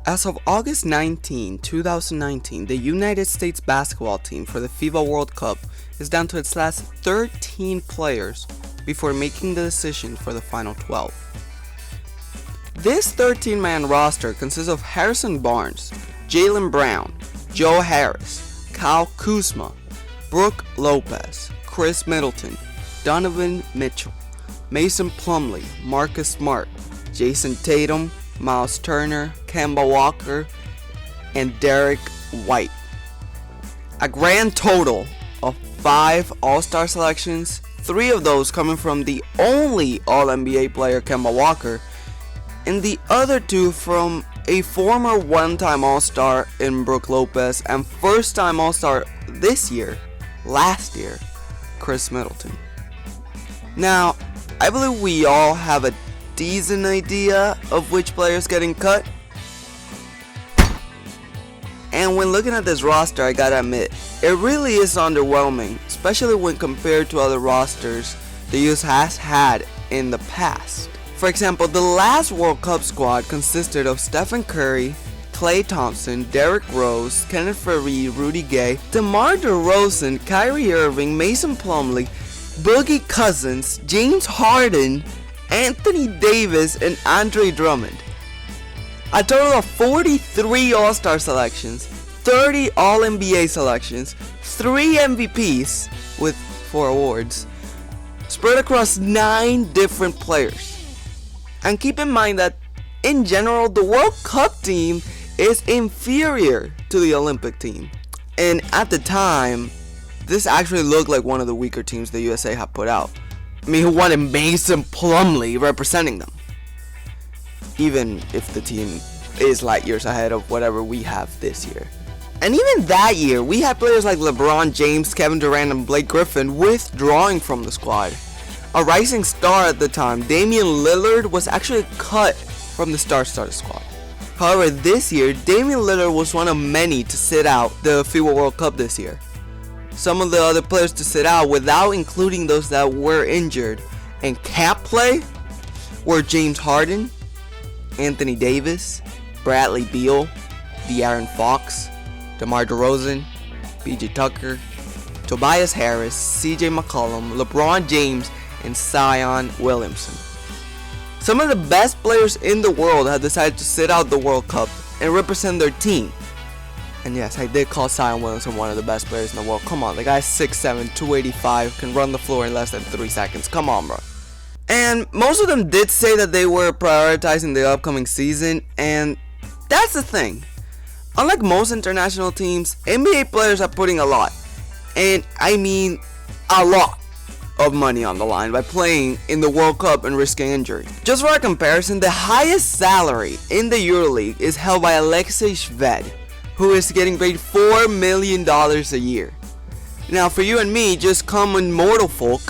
As of August 19, 2019, the United States basketball team for the FIBA World Cup is down to its last 13 players before making the decision for the final 12. This 13-man roster consists of Harrison Barnes, Jaylen Brown, Joe Harris, Kyle Kuzma, Brook Lopez, Chris Middleton, Donovan Mitchell, Mason Plumlee, Marcus Smart, Jason Tatum, Miles Turner, Kemba Walker, and Derek White. A grand total of 5 All-Star selections, 3 of those coming from the only All-NBA player Kemba Walker, and the other 2 from a former one-time All-Star in Brook Lopez and first-time All-Star last year, Chris Middleton. Now, I believe we all have a decent idea of which players getting cut. And when looking at this roster, I gotta admit, it really is underwhelming, especially when compared to other rosters the US has had in the past. For example, the last World Cup squad consisted of Stephen Curry, Klay Thompson, Derrick Rose, Kenneth Faried, Rudy Gay, DeMar DeRozan, Kyrie Irving, Mason Plumlee, Boogie Cousins, James Harden, Anthony Davis, and Andre Drummond. A total of 43 All-Star selections, 30 All-NBA selections, 3 MVPs with 4 awards, spread across 9 different players. And keep in mind that, in general, the World Cup team is inferior to the Olympic team. And at the time, this actually looked like one of the weaker teams the USA have put out. I mean, who wanted Mason Plumlee representing them? Even if the team is light years ahead of whatever we have this year. And even that year, we had players like LeBron James, Kevin Durant, and Blake Griffin withdrawing from the squad. A rising star at the time, Damian Lillard, was actually cut from the star-studded squad. However, this year, Damian Lillard was one of many to sit out the FIBA World Cup this year. Some of the other players to sit out, without including those that were injured and can't play, were James Harden, Anthony Davis, Bradley Beal, De'Aaron Fox, DeMar DeRozan, PJ Tucker, Tobias Harris, CJ McCollum, LeBron James, and Zion Williamson. Some of the best players in the world have decided to sit out the World Cup and represent their team. And yes, I did call Zion Williamson one of the best players in the world. Come on, the guy's 6'7", 285, can run the floor in less than 3 seconds. Come on, bro. And most of them did say that they were prioritizing the upcoming season, and that's the thing. Unlike most international teams, NBA players are putting a lot, and I mean a lot, of money on the line by playing in the World Cup and risking injury. Just for a comparison, the highest salary in the EuroLeague is held by Alexei Shved, who is getting paid $4 million a year. Now, for you and me, just common mortal folk,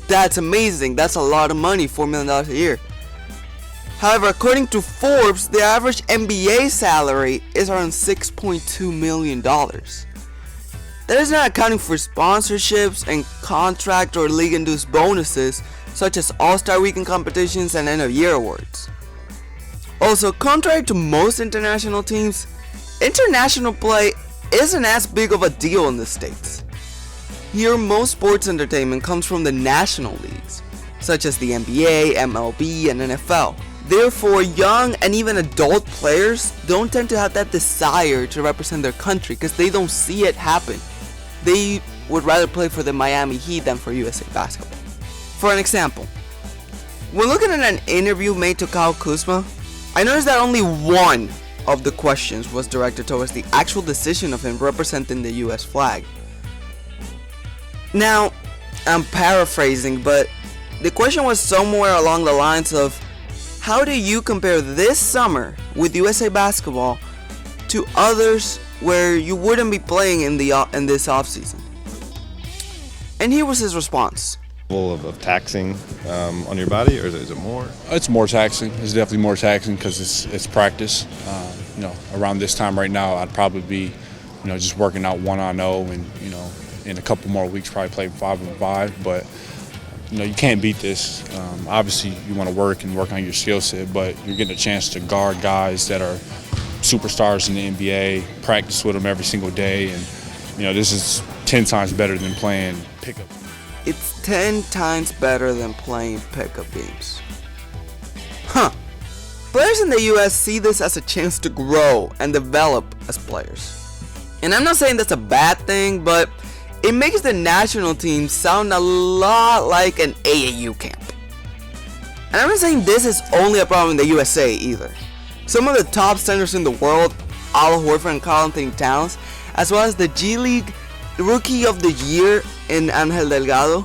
that's amazing. That's a lot of money, $4 million a year. However, according to Forbes, the average NBA salary is around $6.2 million. That is not accounting for sponsorships and contract or league-induced bonuses, such as All-Star Weekend competitions and end-of-year awards. Also, contrary to most international teams, international play isn't as big of a deal in the States. Here, most sports entertainment comes from the national leagues, such as the NBA, MLB, and NFL. Therefore, young and even adult players don't tend to have that desire to represent their country because they don't see it happen. They would rather play for the Miami Heat than for USA Basketball. For an example, when looking at an interview made to Kyle Kuzma, I noticed that only one of the questions was directed towards the actual decision of him representing the US flag. Now, I'm paraphrasing, but the question was somewhere along the lines of, how do you compare this summer with USA Basketball to others where you wouldn't be playing in this offseason? And here was his response. Of taxing on your body, or is it more? It's more taxing. It's definitely more taxing because it's practice. Around this time right now, I'd probably be, just working out 1-on-0, and in a couple more weeks probably play 5-on-5. But you can't beat this. Obviously, you want to work on your skill set, but you're getting a chance to guard guys that are superstars in the NBA, practice with them every single day, and this is 10 times better than playing pickup. It's 10 times better than playing pickup games. Huh. Players in the US see this as a chance to grow and develop as players. And I'm not saying that's a bad thing, but it makes the national team sound a lot like an AAU camp. And I'm not saying this is only a problem in the USA either. Some of the top centers in the world, Al Horford and Karl Anthony Towns, as well as the G League Rookie of the Year in Angel Delgado,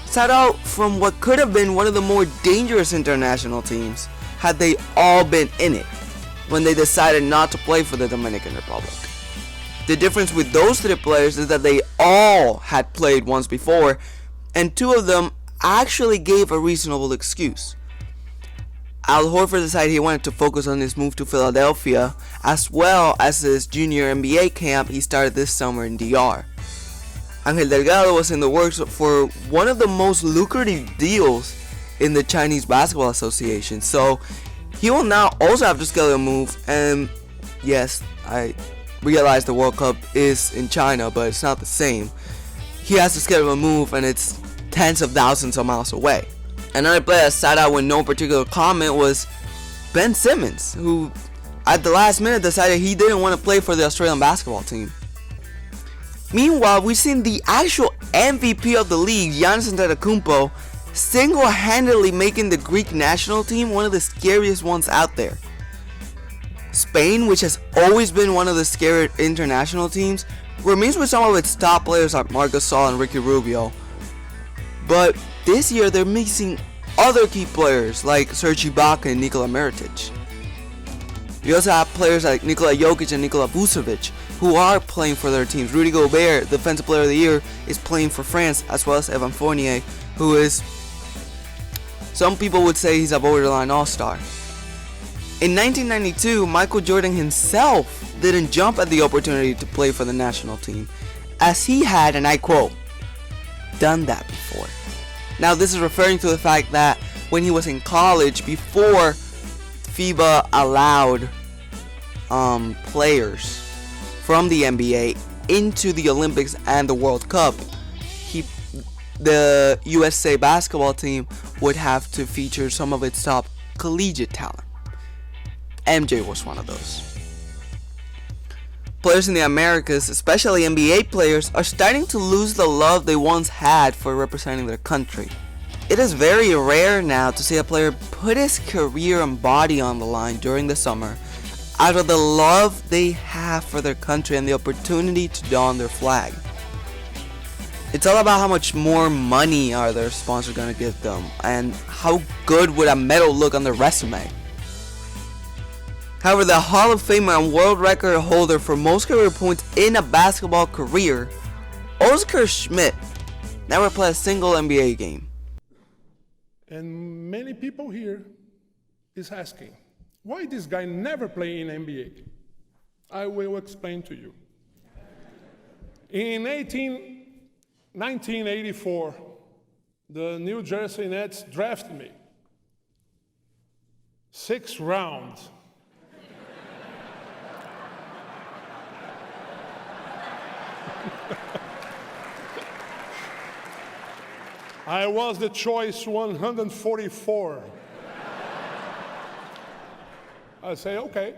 sat out from what could have been one of the more dangerous international teams had they all been in it when they decided not to play for the Dominican Republic. The difference with those three players is that they all had played once before, and two of them actually gave a reasonable excuse. Al Horford decided he wanted to focus on his move to Philadelphia, as well as his junior NBA camp he started this summer in DR. Angel Delgado was in the works for one of the most lucrative deals in the Chinese Basketball Association, so he will now also have to schedule a move. And yes, I realize the World Cup is in China, but it's not the same. He has to schedule a move, and it's tens of thousands of miles away. Another player that sat out with no particular comment was Ben Simmons, who at the last minute decided he didn't want to play for the Australian basketball team. Meanwhile, we've seen the actual MVP of the league, Giannis Antetokounmpo, single-handedly making the Greek national team one of the scariest ones out there. Spain, which has always been one of the scary international teams, remains with some of its top players like Marc Gasol and Ricky Rubio. But this year they're missing other key players like Serge Ibaka and Nikola Mirotic. We also have players like Nikola Jokic and Nikola Vucevic who are playing for their teams. Rudy Gobert, Defensive Player of the Year, is playing for France, as well as Evan Fournier, who is, some people would say he's a borderline all-star. In 1992, Michael Jordan himself didn't jump at the opportunity to play for the national team, as he had, and I quote, done that before. Now this is referring to the fact that when he was in college, before FIBA allowed players from the NBA into the Olympics and the World Cup, the USA basketball team would have to feature some of its top collegiate talent. MJ was one of those. Players in the Americas, especially NBA players, are starting to lose the love they once had for representing their country. It is very rare now to see a player put his career and body on the line during the summer out of the love they have for their country and the opportunity to don their flag. It's all about how much more money are their sponsors going to give them, and how good would a medal look on their resume. However, the Hall of Famer and world record holder for most career points in a basketball career, Oscar Schmidt, never played a single NBA game. And many people here is asking, why this guy never play in NBA? I will explain to you. In 1984, the New Jersey Nets drafted me. 6th round. I was the choice 144. I say, okay.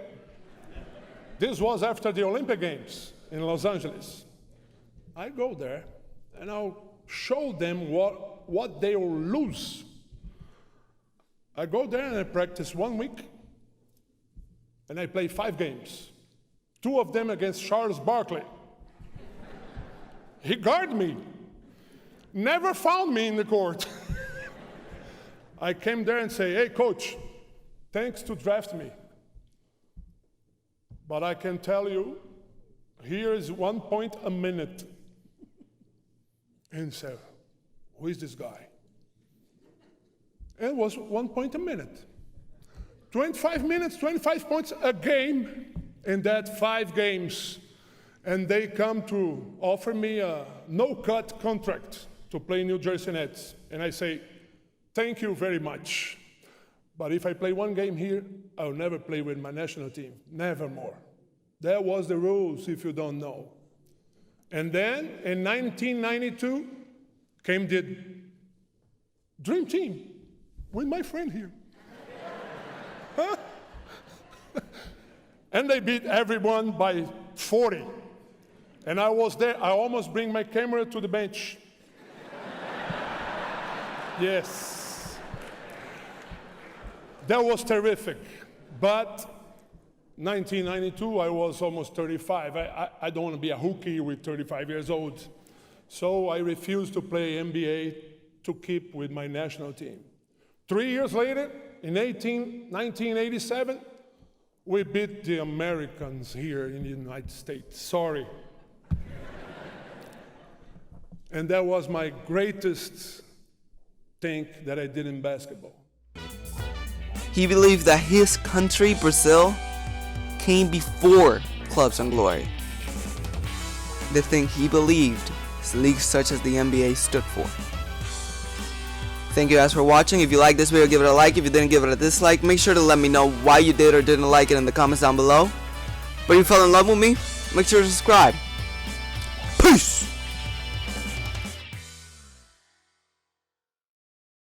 This was after the Olympic Games in Los Angeles. I go there and I'll show them what they will lose. I go there and I practice 1 week and I play 5 games. 2 of them against Charles Barkley. He guarded me. Never found me in the court. I came there and say, hey coach, thanks to draft me. But I can tell you, here is 1 point a minute. And he said, who is this guy? And it was 1 point a minute. 25 minutes, 25 points a game, and that 5 games. And they come to offer me a no-cut contract to play New Jersey Nets. And I say, thank you very much. But if I play one game here, I'll never play with my national team. Never more. That was the rules, if you don't know. And then in 1992 came the Dream Team with my friend here. Huh? And they beat everyone by 40. And I was there. I almost bring my camera to the bench. Yes. That was terrific. But 1992, I was almost 35. I don't want to be a rookie with 35 years old. So I refused to play NBA to keep with my national team. 3 years later, in 1987, we beat the Americans here in the United States. Sorry. And that was my greatest thing that I did in basketball. He believed that his country, Brazil, came before clubs and glory. The thing he believed is leagues such as the NBA stood for. Thank you guys for watching. If you liked this video, give it a like. If you didn't, give it a dislike. Make sure to let me know why you did or didn't like it in the comments down below. But if you fell in love with me, make sure to subscribe. Peace!